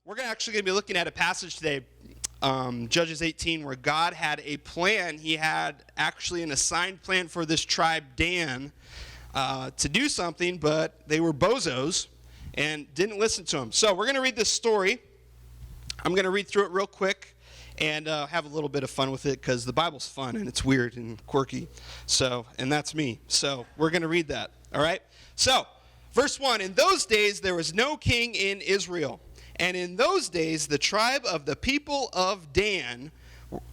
We're actually going to be looking at a passage today, Judges 18, where God had a plan. He had actually an assigned plan for this tribe, Dan, to do something, but they were bozos and didn't listen to him. So we're going to read this story. I'm going to read through it real quick and have a little bit of fun with it because the Bible's fun and it's weird and quirky. And that's me. So we're going to read that. All right? So, verse 1, in those days there was no king in Israel. And in those days, the tribe of the people of Dan,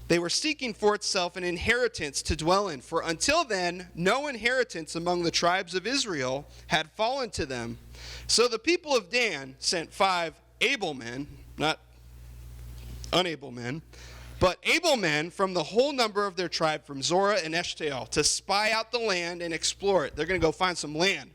they were seeking for itself an inheritance to dwell in. For until then, no inheritance among the tribes of Israel had fallen to them. So the people of Dan sent 5 able men, not unable men, but able men from the whole number of their tribe, from Zorah and Eshtaol, to spy out the land and explore it. They're going to go find some land.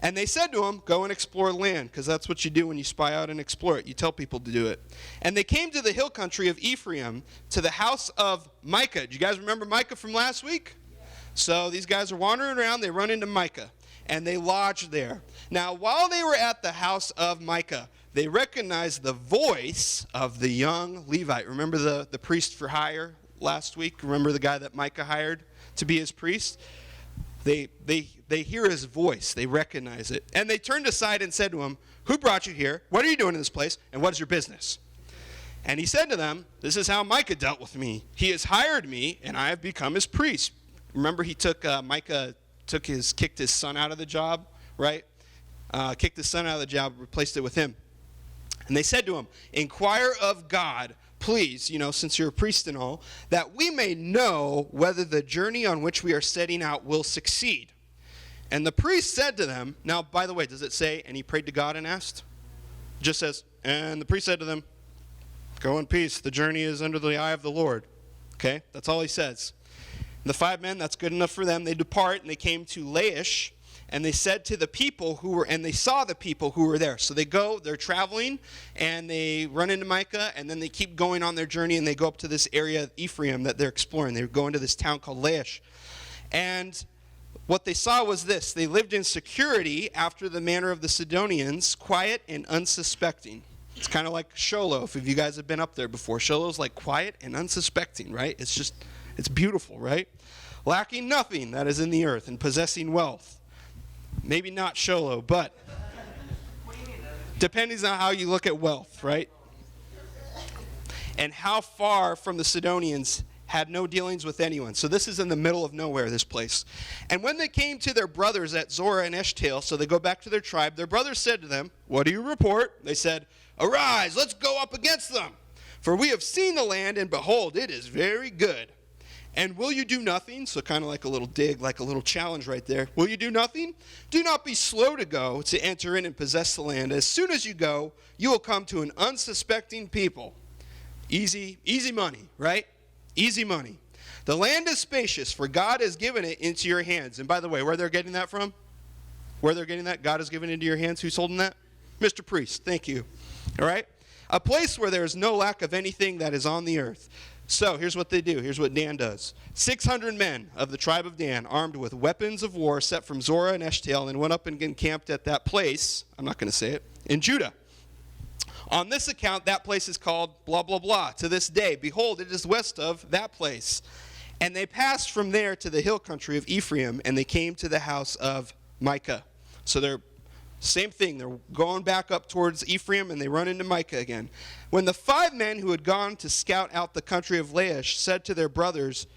And they said to him, go and explore land, because that's what you do when you spy out and explore it. You tell people to do it. And they came to the hill country of Ephraim, to the house of Micah. Do you guys remember Micah from last week? Yeah. So these guys are wandering around. They run into Micah, and they lodged there. Now, while they were at the house of Micah, they recognized the voice of the young Levite. Remember the priest for hire last week? Remember the guy that Micah hired to be his priest? They hear his voice. They recognize it. And they turned aside and said to him, who brought you here? What are you doing in this place? And what is your business? And he said to them, this is how Micah dealt with me. He has hired me, and I have become his priest. Remember Micah kicked his son out of the job, right? Kicked his son out of the job, replaced it with him. And they said to him, inquire of God, please, since you're a priest and all, that we may know whether the journey on which we are setting out will succeed. And the priest said to them, now, by the way, does it say, and he prayed to God and asked? It just says, and the priest said to them, go in peace, the journey is under the eye of the Lord. Okay, that's all he says. And the 5 men, that's good enough for them. They depart, and they came to Laish, and they said to the people and they saw the people who were there. So they go, they're traveling, and they run into Micah, and then they keep going on their journey, and they go up to this area of Ephraim that they're exploring. They go into this town called Laish. And what they saw was this. They lived in security after the manner of the Sidonians, quiet and unsuspecting. It's kind of like Shiloh, if you guys have been up there before. Shiloh's like quiet and unsuspecting, right? It's beautiful, right? Lacking nothing that is in the earth and possessing wealth. Maybe not Shiloh, but depending on how you look at wealth, right? And how far from the Sidonians had no dealings with anyone. So this is in the middle of nowhere, this place. And when they came to their brothers at Zorah and Eshtaol, so they go back to their tribe, their brothers said to them, what do you report? They said, arise, let's go up against them. For we have seen the land, and behold, it is very good. And will you do nothing? So kind of like a little dig, like a little challenge right there. Will you do nothing? Do not be slow to go to enter in and possess the land. As soon as you go, you will come to an unsuspecting people. Easy money, right? Easy money. The land is spacious, for God has given it into your hands. And by the way, where they're getting that from? Where they're getting that? God has given it into your hands. Who's holding that? Mr. Priest. Thank you. All right? A place where there is no lack of anything that is on the earth. So here's what they do. Here's what Dan does. 600 men of the tribe of Dan, armed with weapons of war, set from Zorah and Eshtaol, and went up and encamped at that place, I'm not going to say it, in Judah. On this account, that place is called blah, blah, blah. To this day, behold, it is west of that place. And they passed from there to the hill country of Ephraim, and they came to the house of Micah. So they're same thing. They're going back up towards Ephraim, and they run into Micah again. When the 5 men who had gone to scout out the country of Laish said to their brothers,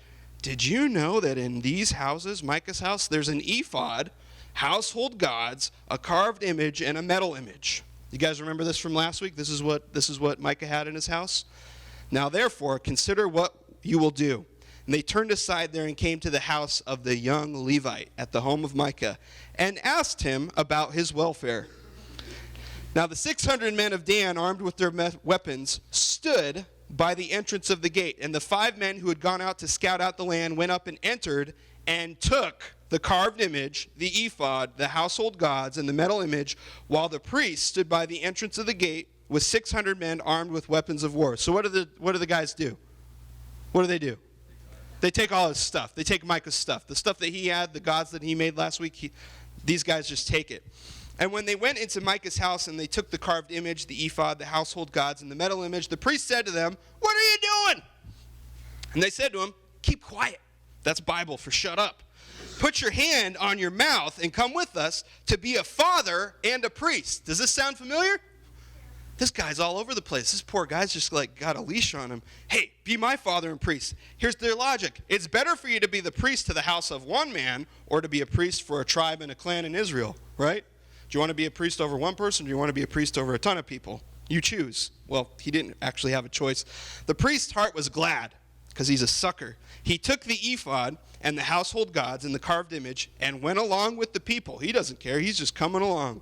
did you know that in these houses, Micah's house, there's an ephod, household gods, a carved image, and a metal image? You guys remember this from last week? This is what Micah had in his house. Now, therefore, consider what you will do. And they turned aside there and came to the house of the young Levite at the home of Micah and asked him about his welfare. Now the 600 men of Dan, armed with their weapons, stood by the entrance of the gate. And the 5 men who had gone out to scout out the land went up and entered and took the carved image, the ephod, the household gods, and the metal image, while the priest stood by the entrance of the gate with 600 men armed with weapons of war. So what do the guys do? What do they do? They take all his stuff. They take Micah's stuff. The stuff that he had, the gods that he made last week, these guys just take it. And when they went into Micah's house and they took the carved image, the ephod, the household gods, and the metal image, the priest said to them, "What are you doing?" And they said to him, "Keep quiet." That's Bible for shut up. "Put your hand on your mouth and come with us to be a father and a priest." Does this sound familiar? This guy's all over the place. This poor guy's just like got a leash on him. Hey, be my father and priest. Here's their logic. It's better for you to be the priest to the house of one man or to be a priest for a tribe and a clan in Israel, right? Do you want to be a priest over one person or do you want to be a priest over a ton of people? You choose. Well, he didn't actually have a choice. The priest's heart was glad because he's a sucker. He took the ephod and the household gods and the carved image and went along with the people. He doesn't care. He's just coming along.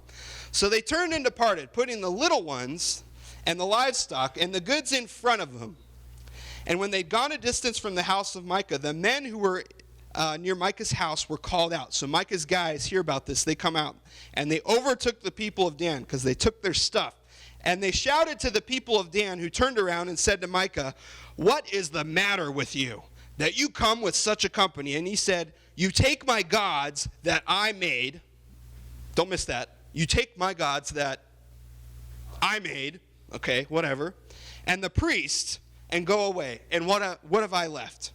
So they turned and departed, putting the little ones and the livestock and the goods in front of them. And when they'd gone a distance from the house of Micah, the men who were near Micah's house were called out. So Micah's guys hear about this. They come out, and they overtook the people of Dan because they took their stuff. And they shouted to the people of Dan, who turned around and said to Micah, "What is the matter with you, that you come with such a company?" And he said, "You take my gods that I made." Don't miss that. "You take my gods that I made," okay, whatever, "and the priest, and go away. And what have I left?"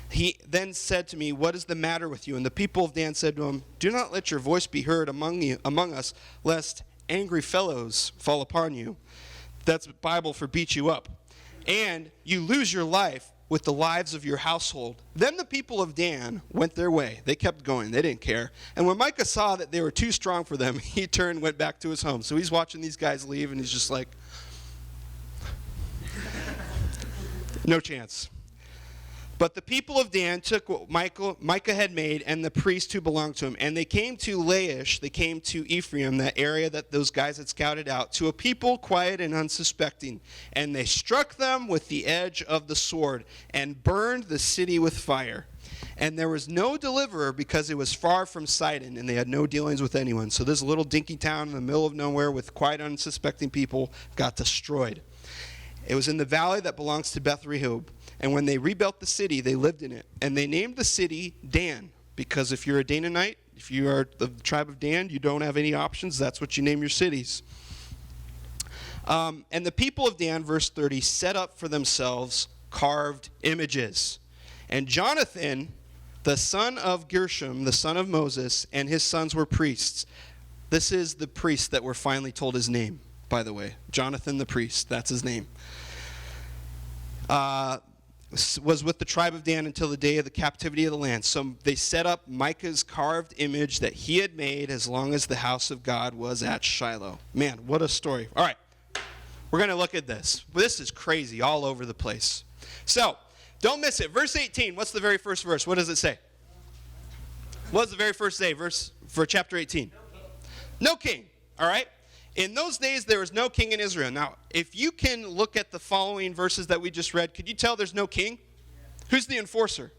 He then said to me, "What is the matter with you?" And the people of Dan said to him, "Do not let your voice be heard among us, lest angry fellows fall upon you." That's Bible for beat you up. "And you lose your life with the lives of your household." Then the people of Dan went their way. They kept going. They didn't care. And when Micah saw that they were too strong for them, he turned and went back to his home. So he's watching these guys leave, and he's just like, no chance. But the people of Dan took what Micah had made and the priest who belonged to him, and they came to Laish, they came to Ephraim, that area that those guys had scouted out, to a people quiet and unsuspecting. And they struck them with the edge of the sword and burned the city with fire. And there was no deliverer because it was far from Sidon, and they had no dealings with anyone. So this little dinky town in the middle of nowhere with quiet, unsuspecting people got destroyed. It was in the valley that belongs to Beth Rehob. And when they rebuilt the city, they lived in it. And they named the city Dan, because if you're a Dananite, if you are the tribe of Dan, you don't have any options. That's what you name your cities. And the people of Dan, verse 30, set up for themselves carved images. And Jonathan, the son of Gershom, the son of Moses, and his sons were priests. This is the priest that we're finally told his name, by the way. Jonathan the priest, that's his name. Was with the tribe of Dan until the day of the captivity of the land. So they set up Micah's carved image that he had made as long as the house of God was at Shiloh. Man, what a story. All right, we're going to look at this. This is crazy all over the place. So, don't miss it. Verse 18, what's the very first verse? What does it say? What does the very first say, verse for chapter 18? No king. All right? In those days, there was no king in Israel. Now, if you can look at the following verses that we just read, could you tell there's no king? Who's the enforcer?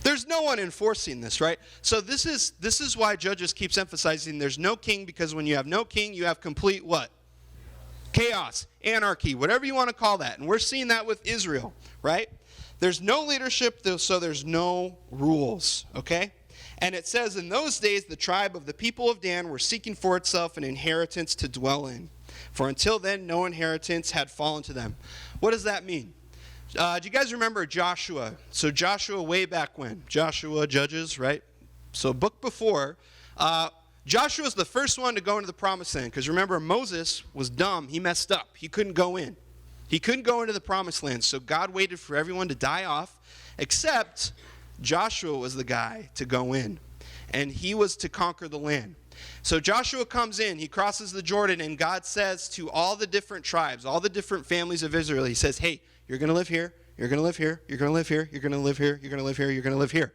There's no one enforcing this, right? So this is why Judges keeps emphasizing there's no king, because when you have no king, you have complete what? Chaos, anarchy, whatever you want to call that. And we're seeing that with Israel, right? There's no leadership, so there's no rules, okay? And it says, in those days, the tribe of the people of Dan were seeking for itself an inheritance to dwell in. For until then, no inheritance had fallen to them. What does that mean? Do you guys remember Joshua? So Joshua way back when. Joshua, Judges, right? So book before. Joshua's the first one to go into the promised land. Because remember, Moses was dumb. He messed up. He couldn't go in. He couldn't go into the promised land. So God waited for everyone to die off, except Joshua was the guy to go in, and he was to conquer the land. So Joshua comes in, he crosses the Jordan, and God says to all the different tribes, all the different families of Israel, he says, hey, you're going to live here, you're going to live here, you're going to live here, you're going to live here, you're going to live here, you're going to live here.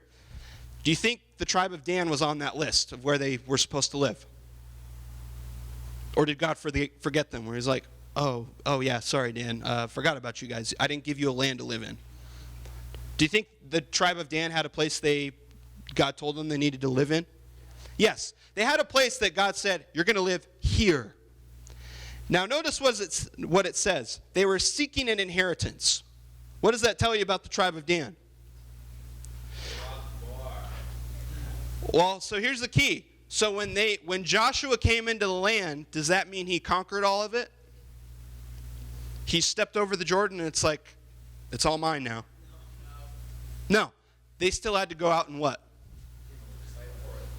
Do you think the tribe of Dan was on that list of where they were supposed to live? Or did God forget them, where he's like, oh yeah, sorry, Dan, forgot about you guys. I didn't give you a land to live in. Do you think the tribe of Dan had a place God told them they needed to live in? Yes. They had a place that God said, you're going to live here. Now notice what it says. They were seeking an inheritance. What does that tell you about the tribe of Dan? Well, so here's the key. So when Joshua came into the land, does that mean he conquered all of it? He stepped over the Jordan and it's like, it's all mine now. No. They still had to go out and what?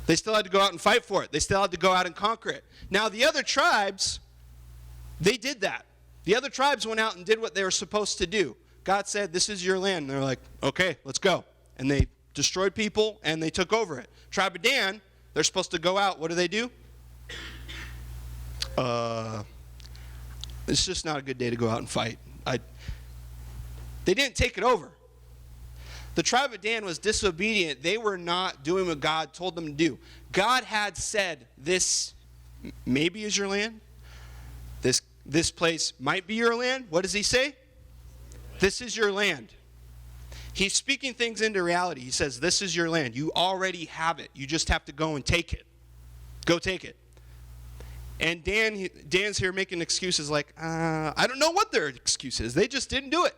They still had to go out and fight for it. They still had to go out and conquer it. Now the other tribes, they did that. The other tribes went out and did what they were supposed to do. God said, this is your land. And they're like, okay, let's go. And they destroyed people and they took over it. Tribe of Dan, they're supposed to go out. What do? It's just not a good day to go out and fight. They didn't take it over. The tribe of Dan was disobedient. They were not doing what God told them to do. God had said, this maybe is your land. This place might be your land. What does he say? This is your land. He's speaking things into reality. He says, this is your land. You already have it. You just have to go and take it. Go take it. And Dan's here making excuses like, I don't know what their excuse is. They just didn't do it.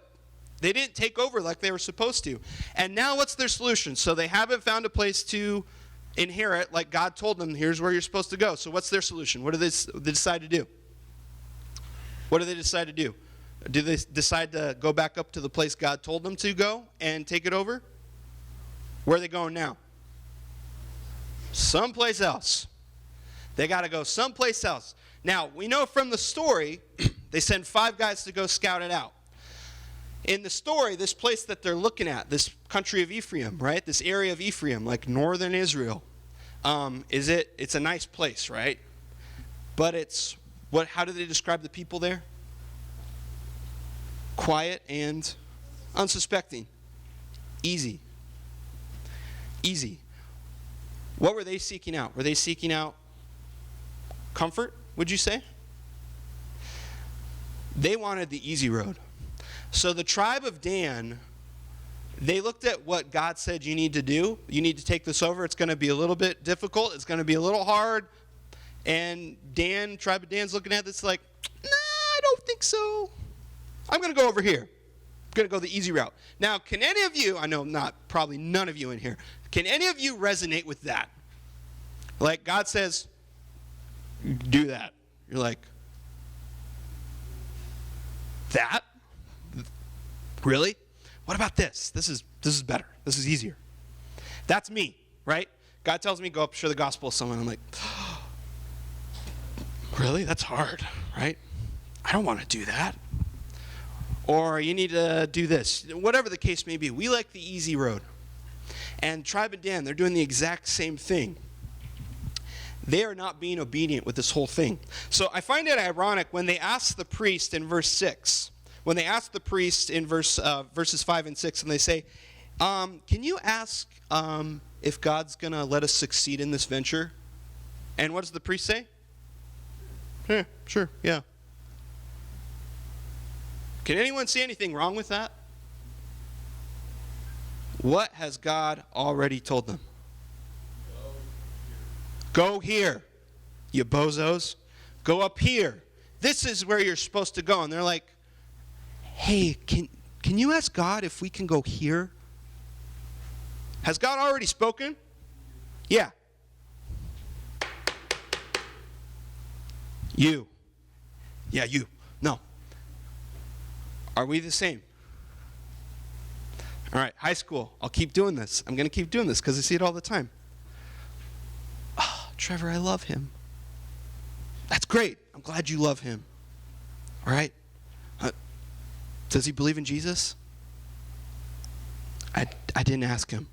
They didn't take over like they were supposed to. And now what's their solution? So they haven't found a place to inherit like God told them, here's where you're supposed to go. So what's their solution? What do they decide to do? What do they decide to do? Do they decide to go back up to the place God told them to go and take it over? Where are they going now? Someplace else. They got to go someplace else. Now, we know from the story, they send 5 guys to go scout it out. In the story, this place that they're looking at, this country of Ephraim, right? This area of Ephraim, like northern Israel, it's a nice place, right? But how do they describe the people there? Quiet and unsuspecting. Easy. Easy. What were they seeking out? Were they seeking out comfort, would you say? They wanted the easy road. So the tribe of Dan, they looked at what God said you need to do. You need to take this over. It's going to be a little bit difficult. It's going to be a little hard. And tribe of Dan's looking at this like, nah, I don't think so. I'm going to go over here. I'm going to go the easy route. Now, can any of you, I know probably none of you in here, can any of you resonate with that? Like God says, do that. You're like, that? Really? What about this? This is better. This is easier. That's me, right? God tells me go up share the gospel with someone. I'm like, really? That's hard, right? I don't want to do that. Or you need to do this. Whatever the case may be, we like the easy road. And tribe of Dan, they're doing the exact same thing. They are not being obedient with this whole thing. So I find it ironic when they ask the priest in verse 6, when they ask the priest in verses 5 and 6, and they say, can you ask if God's going to let us succeed in this venture? And what does the priest say? Sure, yeah. Can anyone see anything wrong with that? What has God already told them? Go here, you bozos. Go up here. This is where you're supposed to go. And they're like, hey, can you ask God if we can go here? Has God already spoken? Yeah. You. Yeah, you. No. Are we the same? All right, high school. I'll keep doing this. I'm going to keep doing this because I see it all the time. Oh, Trevor, I love him. That's great. I'm glad you love him. All right? Does he believe in Jesus? I didn't ask him.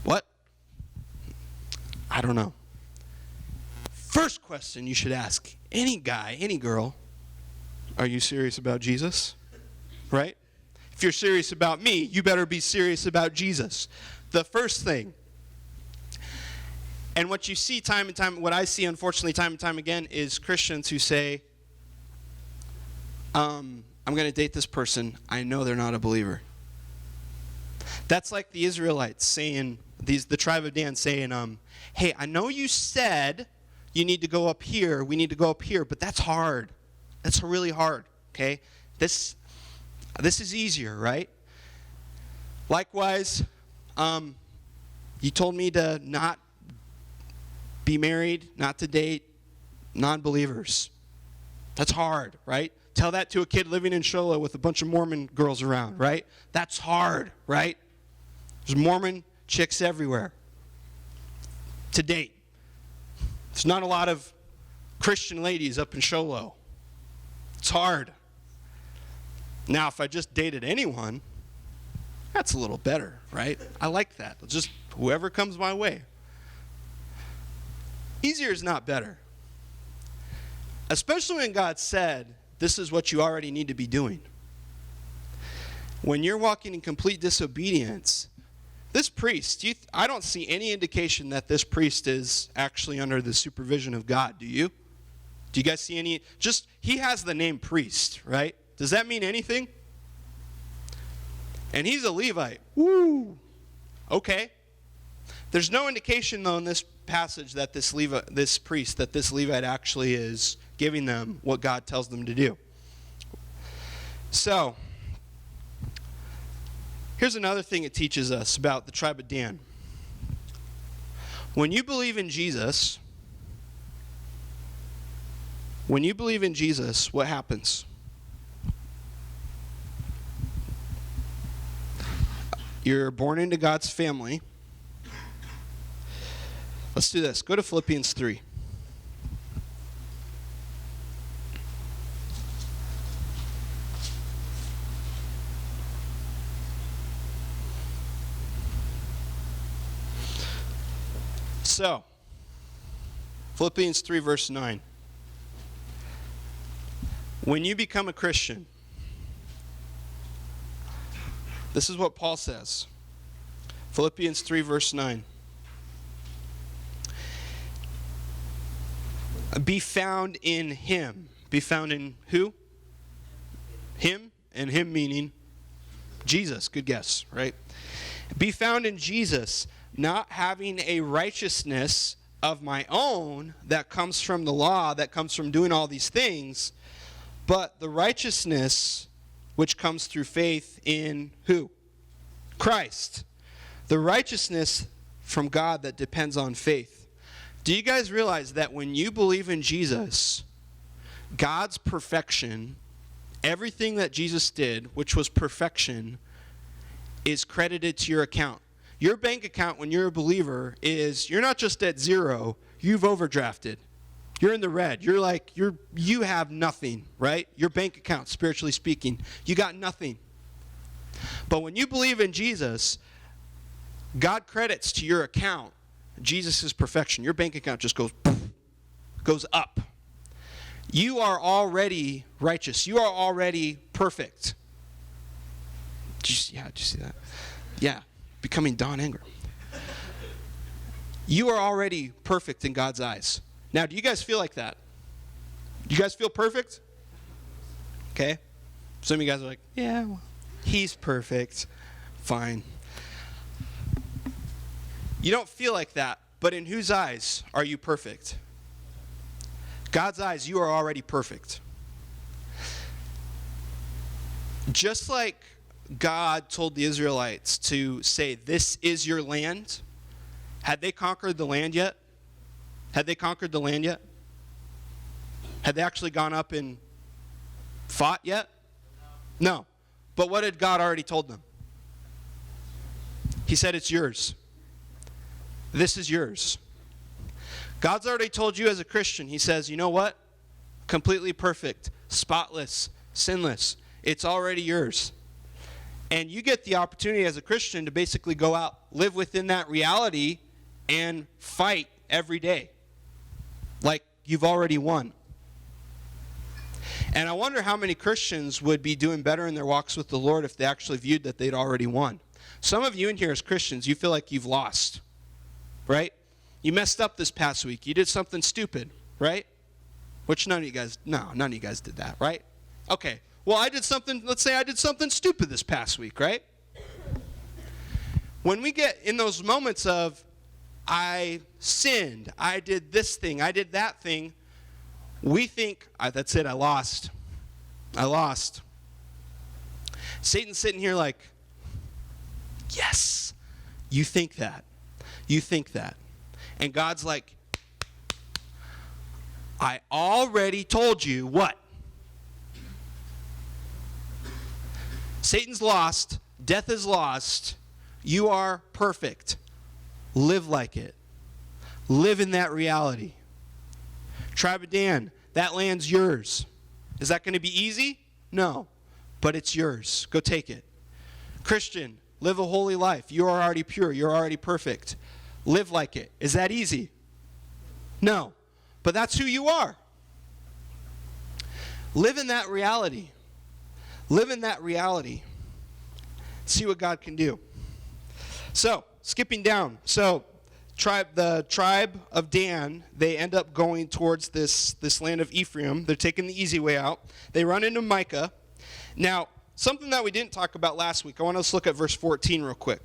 What? I don't know. First question you should ask any guy, any girl, are you serious about Jesus? Right? If you're serious about me, you better be serious about Jesus. The first thing. And what you see time and time, what I see unfortunately time and time again is Christians who say, I'm going to date this person. I know they're not a believer. That's like the Israelites saying, the tribe of Dan saying, hey, I know you said you need to go up here. We need to go up here, but that's hard. That's really hard, okay? This is easier, right? Likewise, you told me to not be married, not to date non-believers. That's hard, right? Tell that to a kid living in Shola with a bunch of Mormon girls around, right? That's hard, right? There's Mormon chicks everywhere. To date. There's not a lot of Christian ladies up in Sholo. It's hard. Now, if I just dated anyone, that's a little better, right? I like that. Just whoever comes my way. Easier is not better. Especially when God said, this is what you already need to be doing. When you're walking in complete disobedience, this priest, I don't see any indication that this priest is actually under the supervision of God. Do you? Do you guys see any? Just, he has the name priest, right? Does that mean anything? And he's a Levite. Woo! Okay. There's no indication, though, in this passage that this priest, that this Levite actually is giving them what God tells them to do. So, here's another thing it teaches us about the tribe of Dan. When you believe in Jesus, what happens? You're born into God's family. Let's do this. Go to Philippians 3. So, Philippians 3, verse 9. When you become a Christian, this is what Paul says. Philippians 3, verse 9. Be found in him. Be found in who? Him, and him meaning Jesus. Good guess, right? Be found in Jesus, not having a righteousness of my own that comes from the law, that comes from doing all these things, but the righteousness which comes through faith in who? Christ. The righteousness from God that depends on faith. Do you guys realize that when you believe in Jesus, God's perfection, everything that Jesus did, which was perfection, is credited to your account? Your bank account when you're a believer is, you're not just at zero, you've overdrafted. You're in the red. You have nothing, right? Your bank account, spiritually speaking, you got nothing. But when you believe in Jesus, God credits to your account Jesus' perfection. Your bank account just goes up. You are already righteous. You are already perfect. Did you see that? Yeah, becoming Don Ingram. You are already perfect in God's eyes. Now, do you guys feel like that? Do you guys feel perfect? Okay. Some of you guys are like, yeah, well, he's perfect. Fine. You don't feel like that, but in whose eyes are you perfect? God's eyes, you are already perfect. Just like God told the Israelites to say, this is your land. Had they conquered the land yet? Had they conquered the land yet? Had they actually gone up and fought yet? No. But what had God already told them? He said, it's yours. This is yours. God's already told you as a Christian, he says, you know what? Completely perfect, spotless, sinless. It's already yours. And you get the opportunity as a Christian to basically go out, live within that reality, and fight every day. Like you've already won. And I wonder how many Christians would be doing better in their walks with the Lord if they actually viewed that they'd already won. Some of you in here as Christians, you feel like you've lost. Right? You messed up this past week. You did something stupid, right? Which none of you guys did that, right? Okay. Well, let's say I did something stupid this past week, right? When we get in those moments of, I sinned, I did this thing, I did that thing, we think, that's it, I lost. Satan's sitting here like, yes, you think that. And God's like, I already told you what? Satan's lost. Death is lost. You are perfect. Live like it. Live in that reality. Tribe of Dan, that land's yours. Is that going to be easy? No. But it's yours. Go take it. Christian, live a holy life. You are already pure. You're already perfect. Live like it. Is that easy? No. But that's who you are. Live in that reality. Live in that reality. See what God can do. So, skipping down. So, the tribe of Dan, they end up going towards this land of Ephraim. They're taking the easy way out. They run into Micah. Now, something that we didn't talk about last week, I want us to look at verse 14 real quick.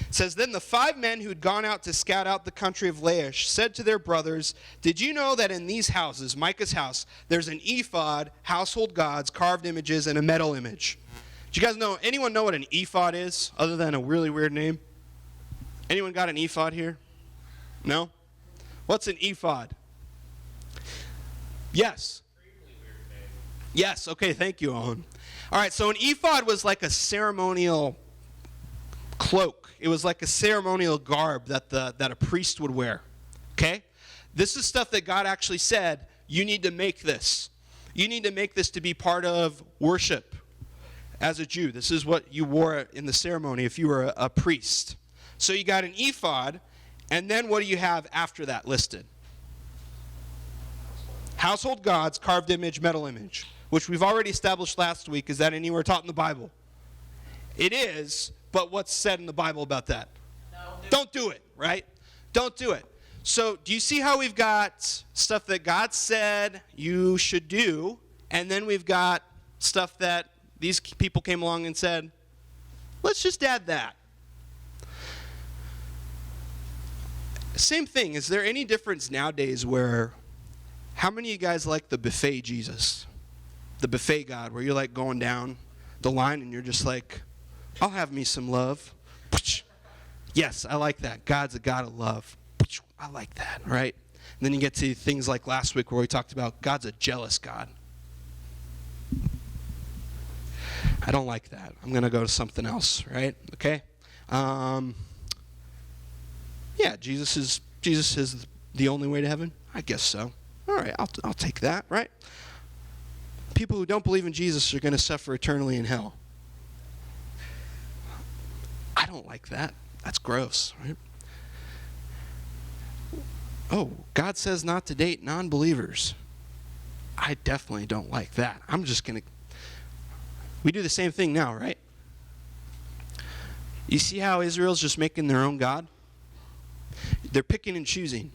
It says, Then the 5 men who had gone out to scout out the country of Laish said to their brothers, Did you know that in these houses, Micah's house, there's an ephod, household gods, carved images, and a metal image? Do you guys know, anyone know what an ephod is, other than a really weird name? Anyone got an ephod here? No? What's an ephod? Yes. Yes, okay, thank you, Owen. All right, so an ephod was like a ceremonial cloak. It was like a ceremonial garb that a priest would wear. Okay? This is stuff that God actually said, you need to make this. You need to make this to be part of worship as a Jew. This is what you wore in the ceremony if you were a priest. So you got an ephod, and then what do you have after that listed? Household gods, carved image, metal image, which we've already established last week. Is that anywhere taught in the Bible? It is, but what's said in the Bible about that? Don't do it, right? Don't do it. So do you see how we've got stuff that God said you should do, and then we've got stuff that these people came along and said, let's just add that. Same thing. Is there any difference nowadays where, how many of you guys like the buffet Jesus? The buffet God, where you're like going down the line and you're just like, I'll have me some love. Yes, I like that. God's a God of love. I like that, right? And then you get to things like last week where we talked about God's a jealous God. I don't like that. I'm going to go to something else, right? Okay? Yeah, Jesus is the only way to heaven? I guess so. All right, I'll take that, right? People who don't believe in Jesus are going to suffer eternally in hell. I don't like that. That's gross, right? Oh, God says not to date non-believers. I definitely don't like that. I'm just going to... We do the same thing now, right? You see how Israel's just making their own God? They're picking and choosing.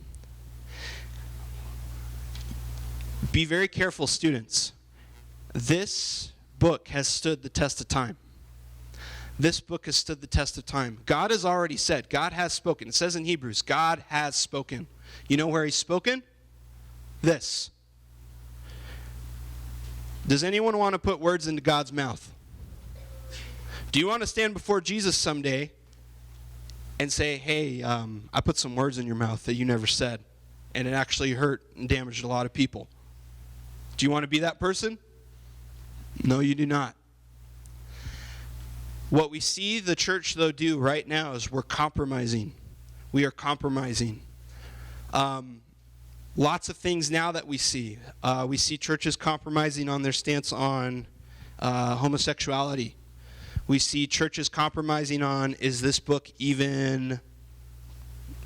Be very careful, students. This book has stood the test of time. This book has stood the test of time. God has already said, God has spoken. It says in Hebrews, God has spoken. You know where he's spoken? This. Does anyone want to put words into God's mouth? Do you want to stand before Jesus someday and say, hey, I put some words in your mouth that you never said, and it actually hurt and damaged a lot of people? Do you want to be that person? No, you do not. What we see the church, though, do right now is we're compromising. We are compromising. Lots of things now that we see. We see churches compromising on their stance on homosexuality. We see churches compromising on, is this book even,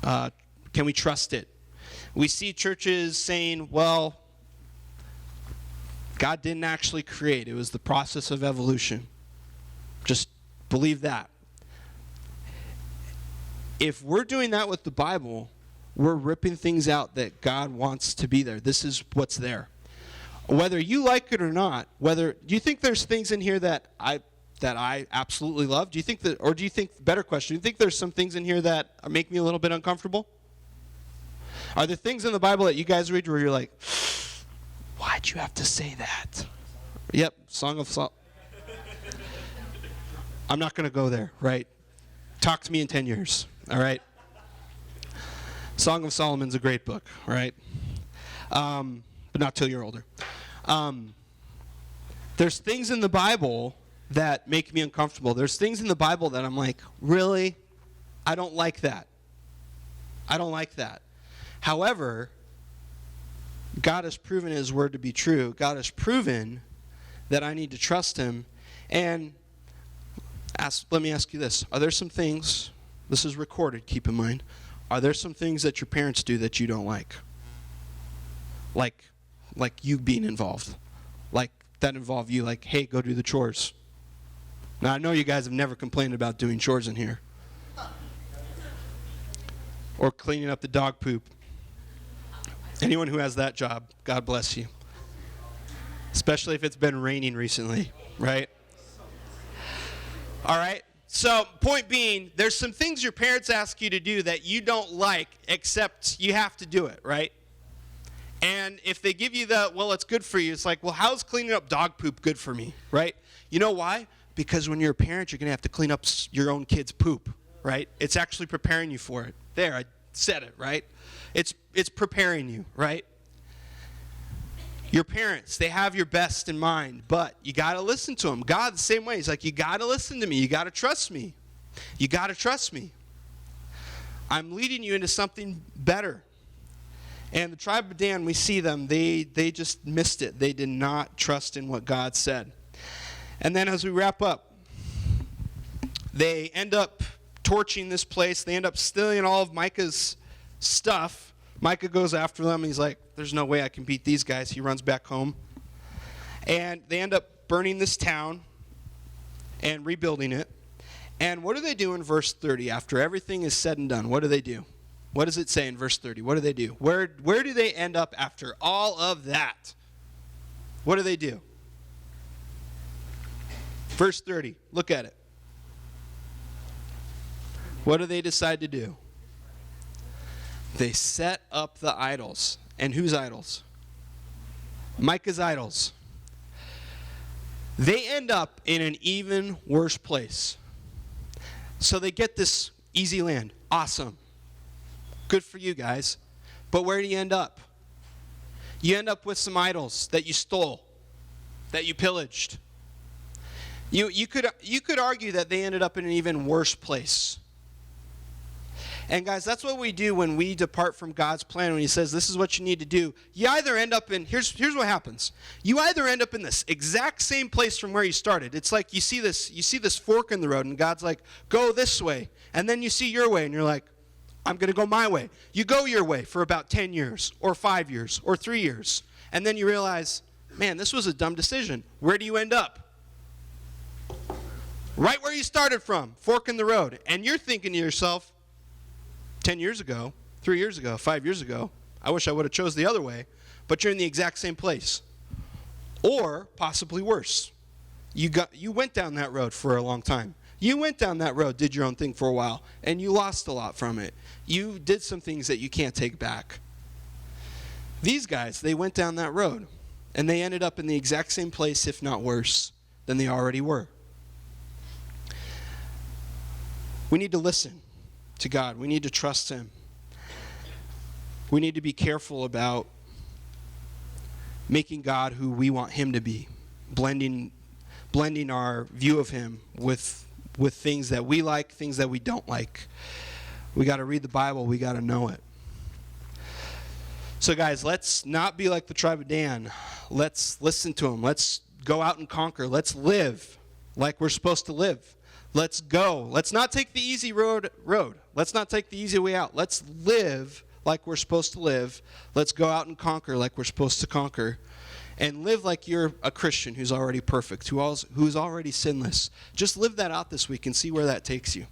can we trust it? We see churches saying, well, God didn't actually create. It was the process of evolution. Just believe that. If we're doing that with the Bible, we're ripping things out that God wants to be there. This is what's there. Whether you like it or not, do you think there's things in here that I absolutely love? Do you think that, or do you think, better question, do you think there's some things in here that make me a little bit uncomfortable? Are there things in the Bible that you guys read where you're like, why'd you have to say that? Yep, Song of Solomon. I'm not going to go there, right? Talk to me in 10 years, all right? Song of Solomon's a great book, right? but not till you're older. There's things in the Bible that make me uncomfortable. There's things in the Bible that I'm like, really? I don't like that. I don't like that. However, God has proven his word to be true. God has proven that I need to trust him. And let me ask you this. Are there some things, this is recorded, keep in mind, are there some things that your parents do that you don't like? Like you being involved. Like that involve you, like, hey, go do the chores. Now, I know you guys have never complained about doing chores in here. Or cleaning up the dog poop. Anyone who has that job, God bless you. Especially if it's been raining recently, right? All right? So, point being, there's some things your parents ask you to do that you don't like, except you have to do it, right? And if they give you the, well, it's good for you, it's like, well, how's cleaning up dog poop good for me, right? You know why? Because when you're a parent, you're going to have to clean up your own kid's poop, right? It's actually preparing you for it. There, I said it, right? It's preparing you, right? Your parents, they have your best in mind, but you got to listen to them. God, the same way. He's like, you got to listen to me. You got to trust me. You got to trust me. I'm leading you into something better. And the tribe of Dan, we see them, they just missed it. They did not trust in what God said. And then as we wrap up, they end up torching this place. They end up stealing all of Micah's stuff. Micah goes after them. He's like, there's no way I can beat these guys. He runs back home. And they end up burning this town and rebuilding it. And what do they do in verse 30? After everything is said and done, what do they do? What does it say in verse 30? What do they do? Where do they end up after all of that? What do they do? Verse 30, look at it. What do they decide to do? They set up the idols. And whose idols? Micah's idols. They end up in an even worse place. So they get this easy land. Awesome. Good for you guys. But where do you end up? You end up with some idols that you stole, that you pillaged. You could argue that they ended up in an even worse place. And guys, that's what we do when we depart from God's plan. When he says, this is what you need to do. You either end up in, here's what happens. You either end up in this exact same place from where you started. It's like you see this fork in the road, and God's like, go this way. And then you see your way, and you're like, I'm going to go my way. You go your way for about 10 years, or 5 years, or 3 years. And then you realize, man, this was a dumb decision. Where do you end up? Right where you started from, fork in the road. And you're thinking to yourself, 10 years ago, 3 years ago, 5 years ago, I wish I would have chose the other way, but you're in the exact same place. Or possibly worse. You went down that road for a long time. You went down that road, did your own thing for a while, and you lost a lot from it. You did some things that you can't take back. These guys, they went down that road, and they ended up in the exact same place, if not worse, than they already were. We need to listen to God. We need to trust him. We need to be careful about making God who we want him to be, blending our view of him with things that we like, things that we don't like. We got to read the Bible. We got to know it. So guys, let's not be like the tribe of Dan. Let's listen to him. Let's go out and conquer. Let's live like we're supposed to live. Let's go. Let's not take the easy road. Let's not take the easy way out. Let's live like we're supposed to live. Let's go out and conquer like we're supposed to conquer. And live like you're a Christian who's already perfect, who's already sinless. Just live that out this week and see where that takes you.